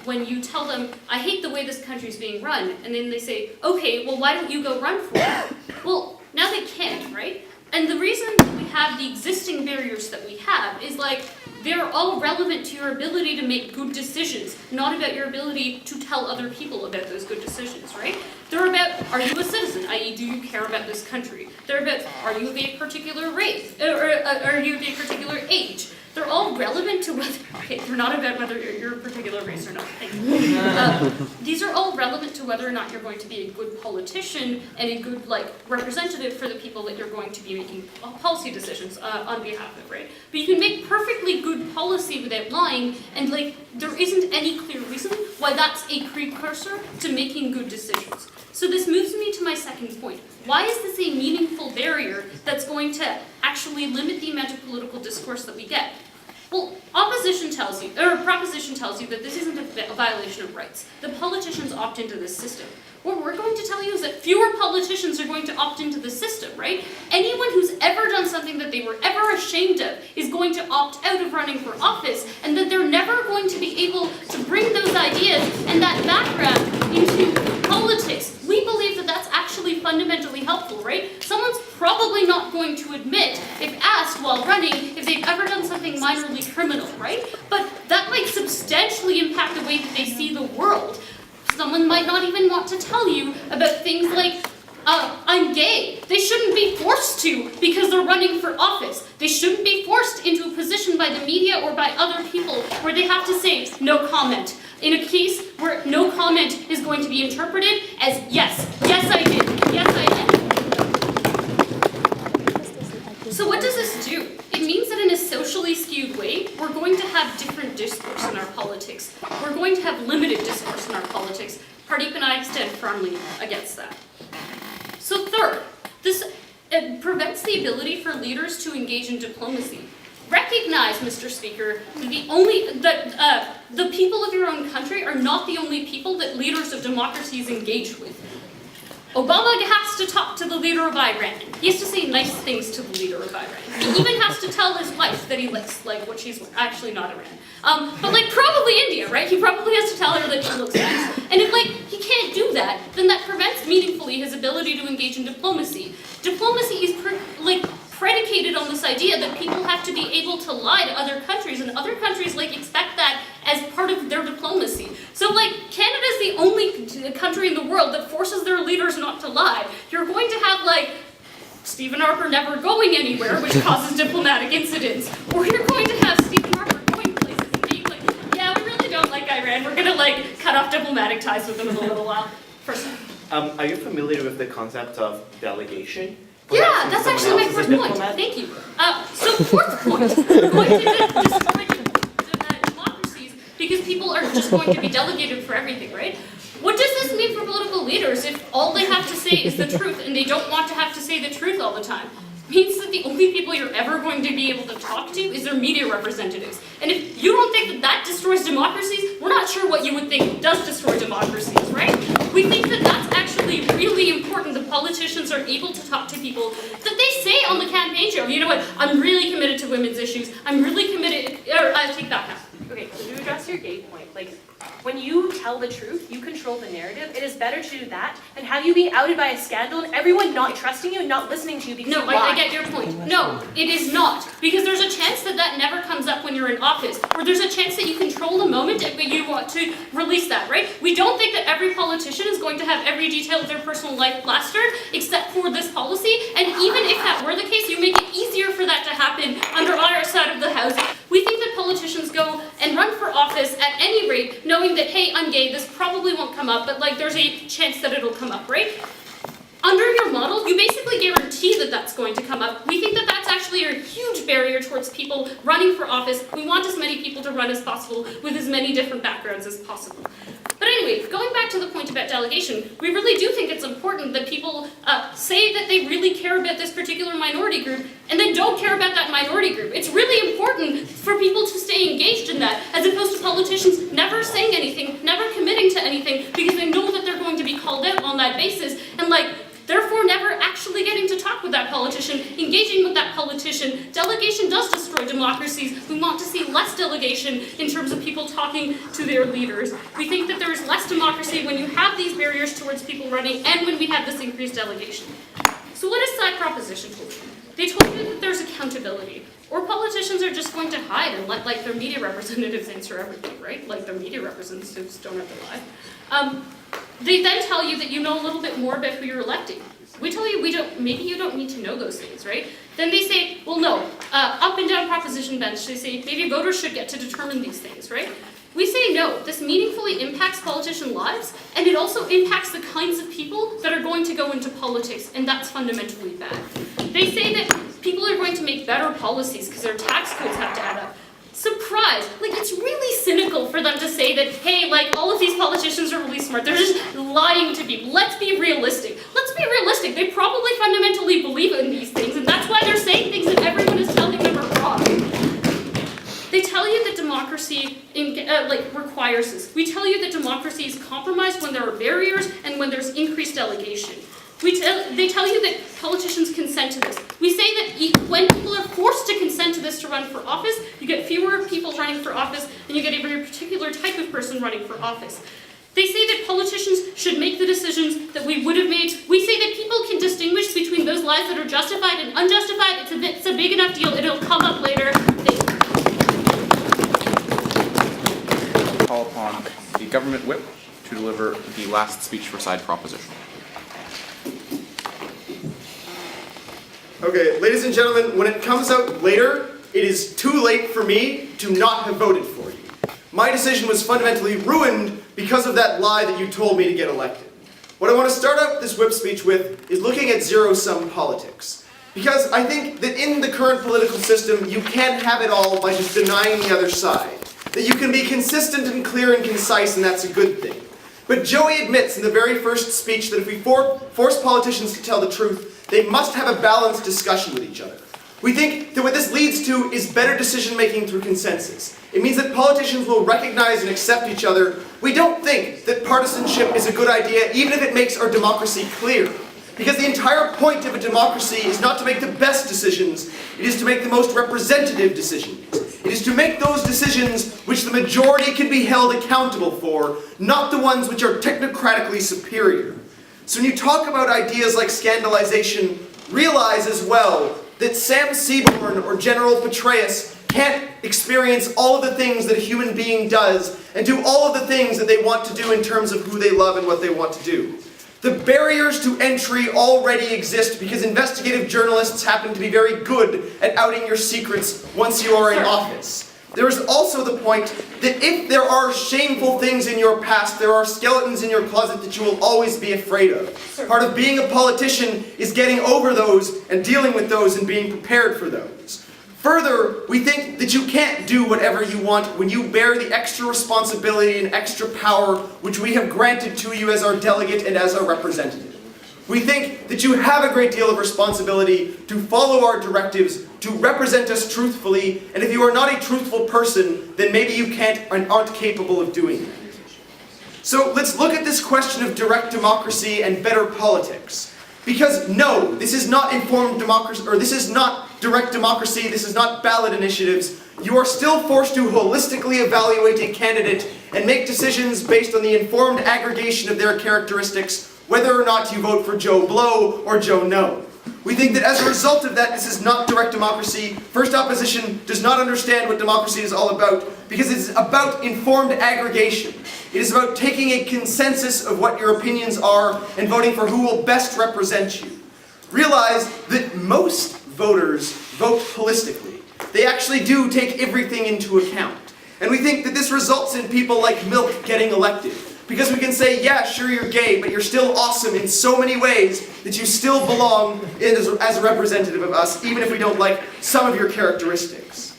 when you tell them, I hate the way this country's being run, and then they say, okay, well, why don't you go run for it? Well, now they can't, right? And the reason we have the existing barriers that we have is they're all relevant to your ability to make good decisions, not about your ability to tell other people about those good decisions, right? They're about, are you a citizen, i.e. do you care about this country? They're about, are you of a particular race, or are you of a particular age? They're all relevant to whether, okay, they're not about whether you're a particular race or not. These are all relevant to whether or not you're going to be a good politician and a good representative for the people that you're going to be making policy decisions on behalf of, right? But you can make perfectly good policy without lying, and there isn't any clear reason why that's a precursor to making good decisions. So this moves me to my second point. Why is this a meaningful barrier that's going to actually limit the amount of political discourse that we get? Well, proposition tells you that this isn't a violation of rights. The politicians opt into this system. What we're going to tell you is that fewer politicians are going to opt into the system, right? Anyone who's ever done something that they were ever ashamed of is going to opt out of running for office, and that they're never going to be able to bring those ideas and that background into politics. We believe that that's actually fundamentally helpful, right? Someone's probably not going to admit, if asked while running, if they've ever done something minorly criminal, right? But that might substantially impact the way that they see the world. Someone might not even want to tell you about things like I'm gay. They shouldn't be forced to because they're running for office. They shouldn't be forced into a position by the media or by other people where they have to say no comment. In a case where no comment is going to be interpreted as yes, yes I did, yes I did. So what does this do? It means that in a socially skewed way, we're going to have different discourse in our politics. We're going to have limited discourse in our politics. Pardeep and I stand firmly against that. So third, this prevents the ability for leaders to engage in diplomacy. Recognize, Mr. Speaker, that the people of your own country are not the only people that leaders of democracies engage with. Obama has to talk to the leader of Iran. He has to say nice things to the leader of Iran. He even has to tell his wife that he likes, like, what she's wearing. Actually, not Iran. But, like, probably India, right? He probably has to tell her that she looks nice. And if, like, he can't do that, then that prevents meaningfully his ability to engage in diplomacy. Diplomacy is, predicated on this idea that people have to be able to lie to other countries, and other countries, like, expect that as part of their diplomacy. So, like, Canada is the only country in the world that forces their leaders not to lie. You're going to have, like, Stephen Harper never going anywhere, which causes diplomatic incidents. Or you're going to have Stephen Harper going places and being like, yeah, we really don't like Iran. We're going to, like, cut off diplomatic ties with them in a little while. First. Are you familiar with the concept of delegation? Yeah, that's actually my first point. Thank you. So fourth point, we're going to destroy democracies because people are just going to be delegated for everything, right? What does this mean for political leaders if all they have to say is the truth and they don't want to have to say the truth all the time? It means that the only people you're ever going to be able to talk to is their media representatives. And if you don't think that that destroys democracies, we're not sure what you would think does destroy democracies, right? We think that that's actually really important that politicians are able to talk to people that they say on the campaign trail, you know what, I'm really committed to women's issues, I'm really committed, or I take that now. Okay, so to address your gay point, like, when you tell the truth, you control the narrative. It is better to do that than have you being outed by a scandal and everyone not trusting you and not listening to you because No, I get your point. No, it is not. Because there's a chance that that never comes up when you're in office. Or there's a chance that you control the moment and you want to release that, right? We don't think that every politician is going to have every detail of their personal life plastered, except for this policy. And even if that were the case, you make it easier for that to happen under our side of the house. We think that politicians go and run for office at any rate, knowing that, hey, I'm gay, this probably won't come up, but like there's a chance that it'll come up, right? Under your model, you basically guarantee that that's going to come up. We think that that's actually a huge barrier towards people running for office. We want as many people to run as possible with as many different backgrounds as possible. But anyway, going back to the point about delegation, we really do think it's important that people say that they really care about this particular minority group and then don't care about that minority group. It's really important for people to stay engaged in that, as opposed to politicians never saying anything, never committing to anything, because they know that they're going to be called out on that basis, and therefore never actually getting to talk with that politician, engaging with that politician. Delegation does destroy democracies. We want to see less delegation in terms of people talking to their leaders. We think that there is less democracy when you have these barriers towards people running and when we have this increased delegation. So what has side proposition told you? They told you that there's accountability. Or politicians are just going to hide and let their media representatives answer everything, right? Like their media representatives don't have to lie. They then tell you that you know a little bit more about who you're electing. We tell you maybe you don't need to know those things, right? Then they say, well, no, up and down proposition bench, they say maybe voters should get to determine these things, right? We say no, this meaningfully impacts politician lives, and it also impacts the kinds of people that are going to go into politics, and that's fundamentally bad. They say that people are going to make better policies because their tax codes have to add up. Surprise! It's really cynical for them to say that, hey, all of these politicians are really smart. They're just lying to people. Let's be realistic. Let's be realistic. They probably fundamentally believe in these things, and that's why they're saying things that everyone is telling them are wrong. They tell you that democracy requires this. We tell you that democracy is compromised when there are barriers and when there's increased delegation. They tell you that politicians consent to this. We say that when people are forced to consent to this to run for office, you get fewer people running for office, and you get a very particular type of person running for office. They say that politicians should make the decisions that we would have made. We say that people can distinguish between those lies that are justified and unjustified. It's a big enough deal. It'll come up later. Call upon the government whip to deliver the last speech for side proposition. Okay, ladies and gentlemen, when it comes out later, it is too late for me to not have voted for you. My decision was fundamentally ruined because of that lie that you told me to get elected. What I want to start out this whip speech with is looking at zero-sum politics. Because I think that in the current political system, you can't have it all by just denying the other side. That you can be consistent and clear and concise, and that's a good thing. But Joey admits in the very first speech that if we force politicians to tell the truth, they must have a balanced discussion with each other. We think that what this leads to is better decision-making through consensus. It means that politicians will recognize and accept each other. We don't think that partisanship is a good idea, even if it makes our democracy clear. Because the entire point of a democracy is not to make the best decisions, it is to make the most representative decisions. It is to make those decisions which the majority can be held accountable for, not the ones which are technocratically superior. So when you talk about ideas like scandalization, realize as well that Sam Seaborn or General Petraeus can't experience all of the things that a human being does and do all of the things that they want to do in terms of who they love and what they want to do. The barriers to entry already exist because investigative journalists happen to be very good at outing your secrets once you are in office. There is also the point that if there are shameful things in your past, there are skeletons in your closet that you will always be afraid of. Part of being a politician is getting over those and dealing with those and being prepared for those. Further, we think that you can't do whatever you want when you bear the extra responsibility and extra power which we have granted to you as our delegate and as our representative. We think that you have a great deal of responsibility to follow our directives, to represent us truthfully, and if you are not a truthful person, then maybe you can't and aren't capable of doing that. So let's look at this question of direct democracy and better politics. Because no, this is not informed democracy, or this is not direct democracy, this is not ballot initiatives. You are still forced to holistically evaluate a candidate and make decisions based on the informed aggregation of their characteristics, whether or not you vote for Joe Blow or Joe No. We think that as a result of that, this is not direct democracy. First Opposition does not understand what democracy is all about because it is about informed aggregation. It is about taking a consensus of what your opinions are and voting for who will best represent you. Realize that most voters vote holistically. They actually do take everything into account. And we think that this results in people like Milk getting elected. Because we can say, yeah, sure you're gay, but you're still awesome in so many ways that you still belong as a representative of us, even if we don't like some of your characteristics.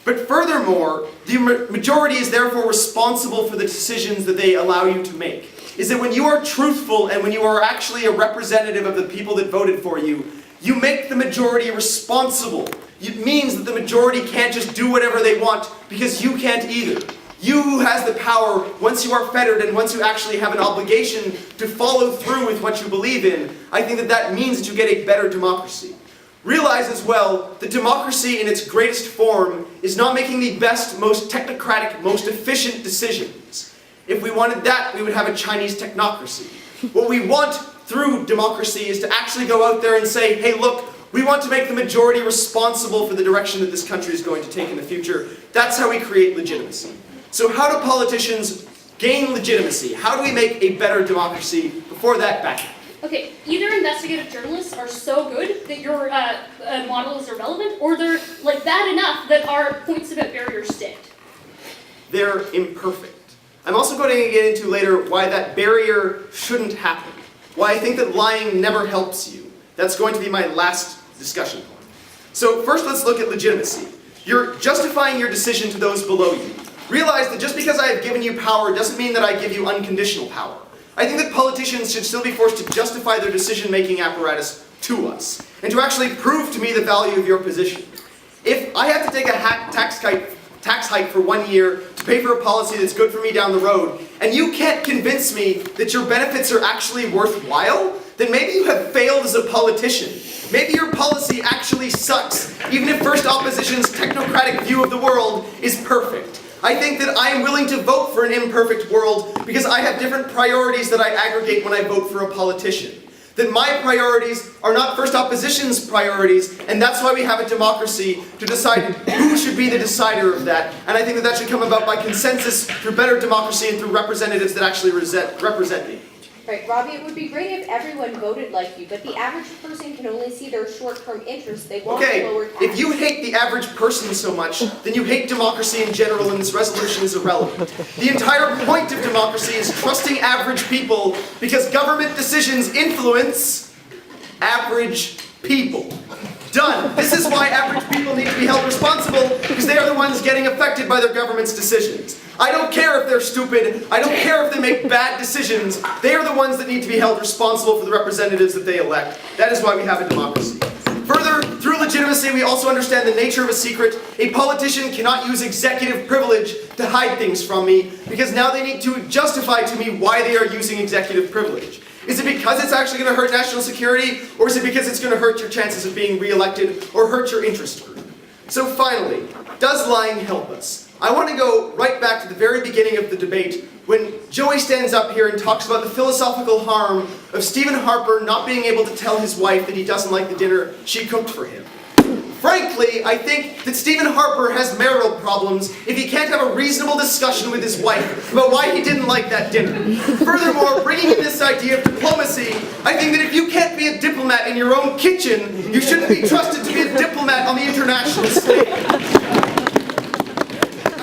But furthermore, the majority is therefore responsible for the decisions that they allow you to make. Is that when you are truthful and when you are actually a representative of the people that voted for you, you make the majority responsible. It means that the majority can't just do whatever they want because you can't either. You who has the power, once you are fettered and once you actually have an obligation to follow through with what you believe in, I think that that means that you get a better democracy. Realize as well that democracy in its greatest form is not making the best, most technocratic, most efficient decisions. If we wanted that, we would have a Chinese technocracy. What we want through democracy is to actually go out there and say, hey look, we want to make the majority responsible for the direction that this country is going to take in the future. That's how we create legitimacy. So how do politicians gain legitimacy? How do we make a better democracy? Before that, back up. Okay, either investigative journalists are so good that your model is irrelevant, or they're like bad enough that our points about barriers stand. They're imperfect. I'm also going to get into later why that barrier shouldn't happen. Why I think that lying never helps you. That's going to be my last discussion point. So first let's look at legitimacy. You're justifying your decision to those below you. Realize that just because I have given you power doesn't mean that I give you unconditional power. I think that politicians should still be forced to justify their decision-making apparatus to us, and to actually prove to me the value of your position. If I have to take a tax hike for 1 year to pay for a policy that's good for me down the road, and you can't convince me that your benefits are actually worthwhile, then maybe you have failed as a politician. Maybe your policy actually sucks, even if First Opposition's technocratic view of the world is perfect. I think that I am willing to vote for an imperfect world because I have different priorities that I aggregate when I vote for a politician. That my priorities are not First Opposition's priorities, and that's why we have a democracy to decide who should be the decider of that. And I think that that should come about by consensus through better democracy and through representatives that actually represent me. Right, Robbie, it would be great if everyone voted like you, but the average person can only see their short-term interests. They want Okay, lower tax. if you hate the average person so much, then you hate democracy in general, and this resolution is irrelevant. The entire point of democracy is trusting average people, because government decisions influence average people. Done. This is why average people need to be held responsible, because they are the ones getting affected by their government's decisions. I don't care if they're stupid. I don't care if they make bad decisions. They are the ones that need to be held responsible for the representatives that they elect. That is why we have a democracy. Further, through legitimacy, we also understand the nature of a secret. A politician cannot use executive privilege to hide things from me, because now they need to justify to me why they are using executive privilege. Is it because it's actually going to hurt national security, or is it because it's going to hurt your chances of being re-elected, or hurt your interest group? So finally, does lying help us? I want to go right back to the very beginning of the debate, when Joey stands up here and talks about the philosophical harm of Stephen Harper not being able to tell his wife that he doesn't like the dinner she cooked for him. Frankly, I think that Stephen Harper has marital problems if he can't have a reasonable discussion with his wife about why he didn't like that dinner. Furthermore, bringing in this idea of diplomacy, I think that if you can't be a diplomat in your own kitchen, you shouldn't be trusted to be a diplomat on the international stage. I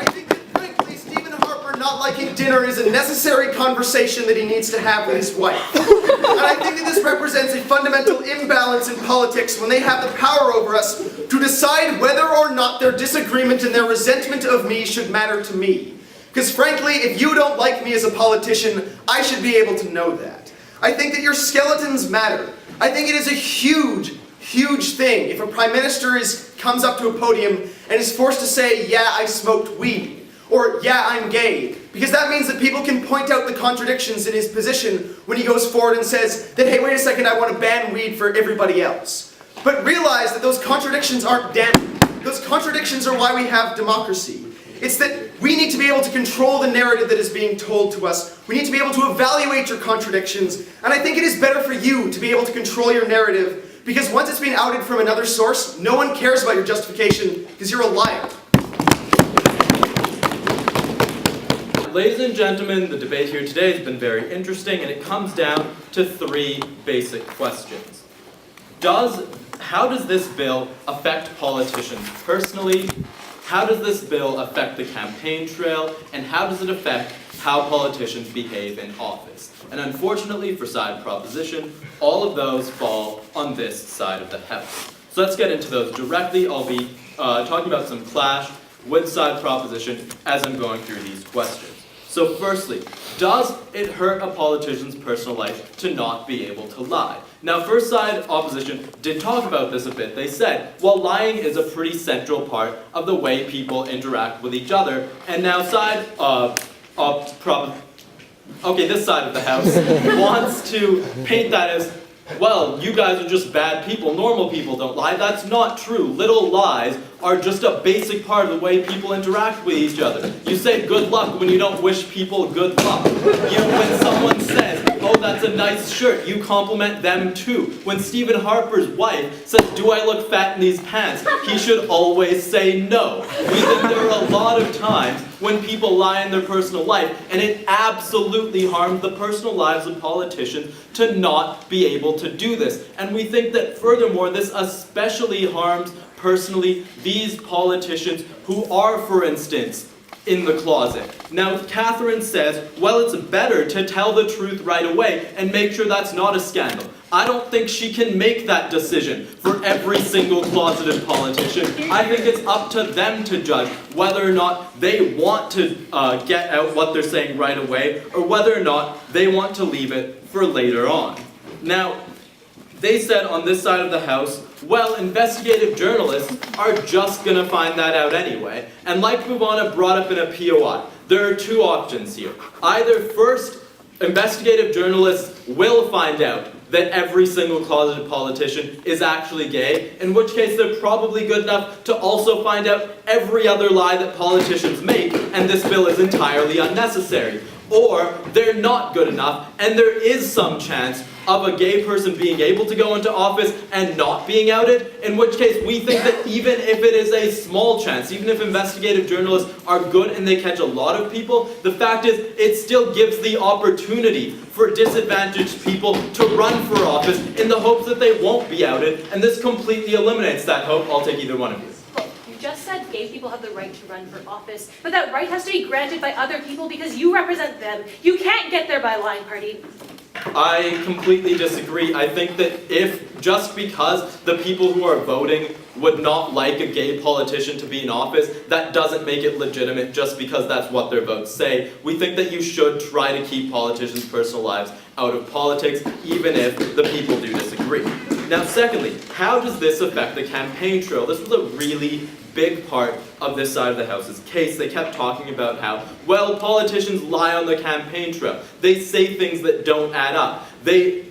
think that frankly, Stephen Harper not liking dinner is a necessary conversation that he needs to have with his wife. And I think that this represents a fundamental imbalance in politics when they have the power over us to decide whether or not their disagreement and their resentment of me should matter to me. Because frankly, if you don't like me as a politician, I should be able to know that. I think that your skeletons matter. I think it is a huge, huge thing if a prime minister comes up to a podium and is forced to say, yeah, I smoked weed. Or, yeah, I'm gay. Because that means that people can point out the contradictions in his position when he goes forward and says that, hey, wait a second, I want to ban weed for everybody else. But realize that those contradictions aren't damning. Those contradictions are why we have democracy. It's that we need to be able to control the narrative that is being told to us. We need to be able to evaluate your contradictions. And I think it is better for you to be able to control your narrative, because once it's been outed from another source, no one cares about your justification because you're a liar. Ladies and gentlemen, the debate here today has been very interesting, and it comes down to three basic questions. How does this bill affect politicians personally? How does this bill affect the campaign trail? And how does it affect how politicians behave in office? And unfortunately for side proposition, all of those fall on this side of the house. So let's get into those directly. I'll be talking about some clash with side proposition as I'm going through these questions. So firstly, does it hurt a politician's personal life to not be able to lie? Now, first side opposition did talk about this a bit. They said, well, lying is a pretty central part of the way people interact with each other. And now this side of the house wants to paint that as, well, you guys are just bad people. Normal people don't lie. That's not true. Little lies are just a basic part of the way people interact with each other. You say good luck when you don't wish people good luck. When someone says, oh, that's a nice shirt, you compliment them too. When Stephen Harper's wife says, do I look fat in these pants? He should always say no. We think there are a lot of times when people lie in their personal life, and it absolutely harms the personal lives of politicians to not be able to do this. And we think that furthermore, this especially harms personally these politicians who are, for instance, in the closet. Now, Catherine says, well, it's better to tell the truth right away and make sure that's not a scandal. I don't think she can make that decision for every single closeted politician. I think it's up to them to judge whether or not they want to get out what they're saying right away, or whether or not they want to leave it for later on. Now, they said on this side of the house, well, investigative journalists are just going to find that out anyway. And like Bhuvana brought up in a POI, there are two options here. Either first, investigative journalists will find out that every single closeted politician is actually gay, in which case they're probably good enough to also find out every other lie that politicians make, and this bill is entirely unnecessary. Or they're not good enough, and there is some chance of a gay person being able to go into office and not being outed, in which case we think that even if it is a small chance, even if investigative journalists are good and they catch a lot of people, the fact is it still gives the opportunity for disadvantaged people to run for office in the hopes that they won't be outed, and this completely eliminates that hope. I'll take either one of you. Look, you just said gay people have the right to run for office, but that right has to be granted by other people because you represent them. You can't get there by lying, Pardeep. I completely disagree. I think that if, just because the people who are voting would not like a gay politician to be in office, that doesn't make it legitimate just because that's what their votes say. We think that you should try to keep politicians' personal lives out of politics, even if the people do disagree. Now, secondly, how does this affect the campaign trail? This was a really big part of this side of the House's case. They kept talking about how, well, politicians lie on the campaign trail. They say things that don't add up. They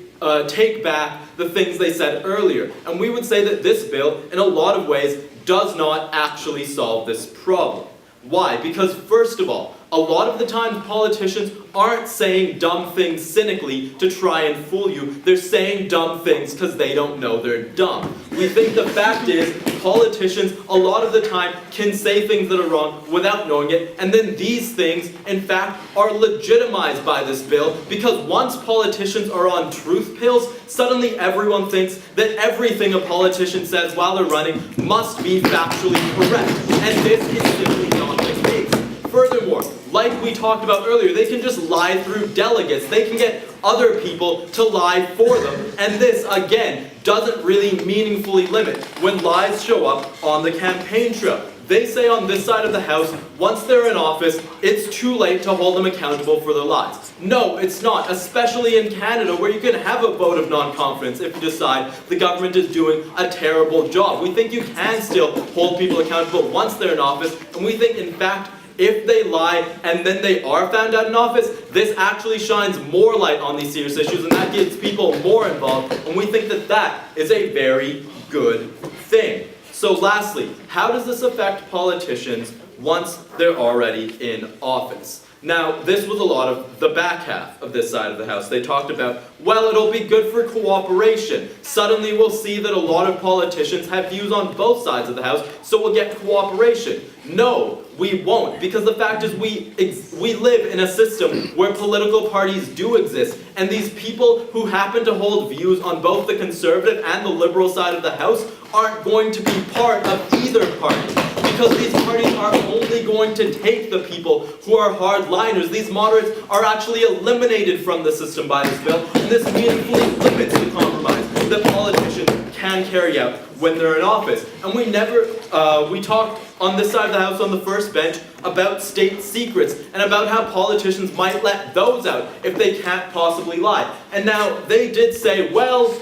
take back the things they said earlier. And we would say that this bill, in a lot of ways, does not actually solve this problem. Why? Because first of all, a lot of the time politicians aren't saying dumb things cynically to try and fool you. They're saying dumb things because they don't know they're dumb. We think the fact is politicians a lot of the time can say things that are wrong without knowing it, and then these things in fact are legitimized by this bill because once politicians are on truth pills, suddenly everyone thinks that everything a politician says while they're running must be factually correct, and this is simply not the case. Furthermore, like we talked about earlier, they can just lie through delegates. They can get other people to lie for them. And this, again, doesn't really meaningfully limit when lies show up on the campaign trail. They say on this side of the House, once they're in office, it's too late to hold them accountable for their lies. No, it's not, especially in Canada where you can have a vote of non-confidence if you decide the government is doing a terrible job. We think you can still hold people accountable once they're in office, and we think, in fact, if they lie and then they are found out in office, this actually shines more light on these serious issues and that gets people more involved, and we think that that is a very good thing. So lastly, how does this affect politicians once they're already in office? Now, this was a lot of the back half of this side of the House. They talked about, well, it'll be good for cooperation. Suddenly we'll see that a lot of politicians have views on both sides of the House, so we'll get cooperation. No, we won't, because the fact is we live in a system where political parties do exist, and these people who happen to hold views on both the conservative and the liberal side of the House aren't going to be part of either party. Because these parties are only going to take the people who are hardliners. These moderates are actually eliminated from the system by this bill, and this meaningfully limits the compromise that politicians can carry out when they're in office. And we talked on this side of the House on the first bench about state secrets and about how politicians might let those out if they can't possibly lie. And now they did say, well,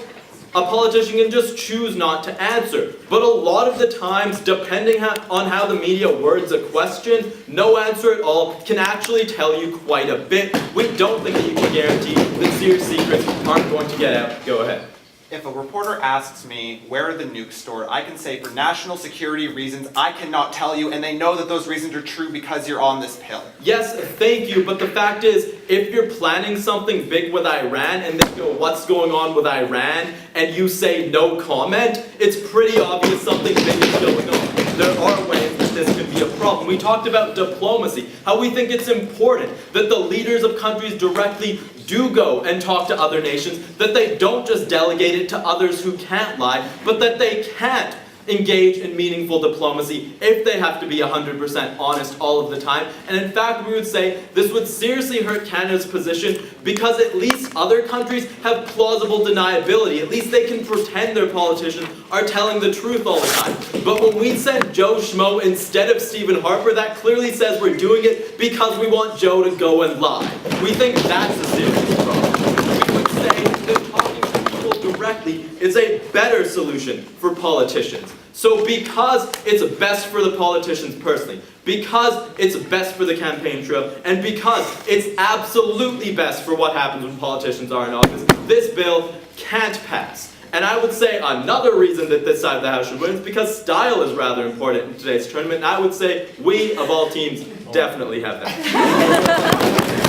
a politician can just choose not to answer. But a lot of the times, depending on how the media words a question, no answer at all can actually tell you quite a bit. We don't think that you can guarantee that serious secrets aren't going to get out. Go ahead. If a reporter asks me where are the nukes stored, I can say for national security reasons, I cannot tell you, and they know that those reasons are true because you're on this pill. Yes, thank you, but the fact is, if you're planning something big with Iran and they go, what's going on with Iran, and you say no comment, it's pretty obvious something big is going on. There are ways that this could be a problem. We talked about diplomacy, how we think it's important that the leaders of countries directly do go and talk to other nations, that they don't just delegate it to others who can't lie, but that they can't engage in meaningful diplomacy if they have to be 100% honest all of the time. And in fact, we would say this would seriously hurt Canada's position because at least other countries have plausible deniability. At least they can pretend their politicians are telling the truth all the time. But when we send Joe Schmo instead of Stephen Harper, that clearly says we're doing it because we want Joe to go and lie. We think that's a serious problem. We would say that talking to people directly is a better solution for politicians. So because it's best for the politicians personally, because it's best for the campaign trail, and because it's absolutely best for what happens when politicians are in office, this bill can't pass. And I would say another reason that this side of the House should win is because style is rather important in today's tournament, and I would say we, of all teams, definitely have that.